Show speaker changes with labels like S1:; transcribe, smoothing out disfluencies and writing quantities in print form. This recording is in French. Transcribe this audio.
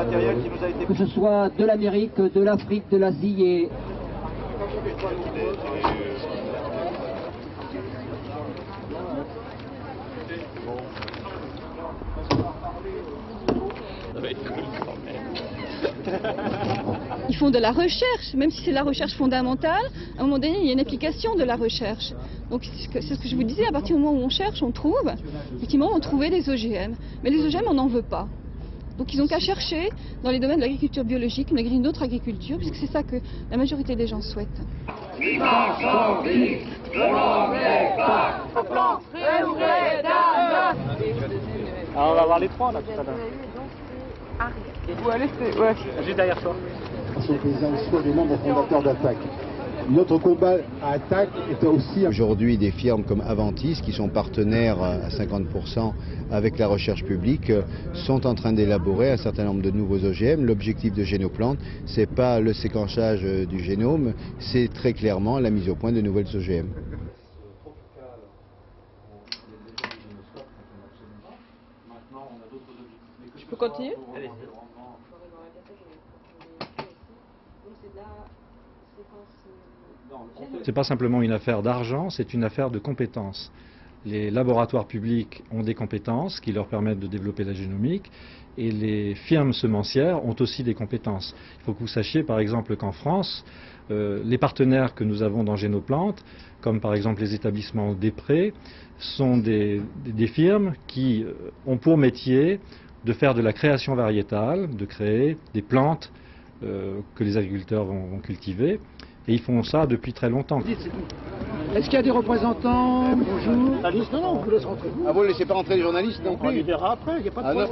S1: matériel qui nous a été...
S2: Que ce soit de l'Amérique, de l'Afrique, de l'Asie et...
S3: Ils font de la recherche, même si c'est la recherche fondamentale, à un moment donné, il y a une application de la recherche. Donc c'est ce que je vous disais, à partir du moment où on cherche, on trouve. Effectivement, on trouvait des OGM. Mais les OGM, on n'en veut pas. Donc ils n'ont qu'à chercher dans les domaines de l'agriculture biologique, une autre agriculture, puisque c'est ça que la majorité des gens souhaitent.
S4: Alors on va voir les trois là tout à l'heure. Ouais, juste derrière toi.
S5: Sont des membres fondateurs d'Attac. Notre combat à Attac est aussi...
S6: Aujourd'hui, des firmes comme Aventis, qui sont partenaires à 50% avec la recherche publique, sont en train d'élaborer un certain nombre de nouveaux OGM. L'objectif de Génoplante, ce n'est pas le séquençage du génome, c'est très clairement la mise au point de nouvelles OGM.
S3: Je peux continuer ?
S7: Ce n'est pas simplement une affaire d'argent, c'est une affaire de compétences. Les laboratoires publics ont des compétences qui leur permettent de développer la génomique et les firmes semencières ont aussi des compétences. Il faut que vous sachiez par exemple qu'en France, les partenaires que nous avons dans Génoplante, comme par exemple les établissements Després, sont des firmes qui ont pour métier de faire de la création variétale, de créer des plantes que les agriculteurs vont cultiver. Et ils font ça depuis très longtemps.
S2: Est-ce qu'il y a des représentants? Bonjour.
S4: Non, on vous laisse rentrer.
S6: Ah, vous ne laissez pas rentrer les journalistes non plus?
S4: On les verra après, il n'y a pas de problème.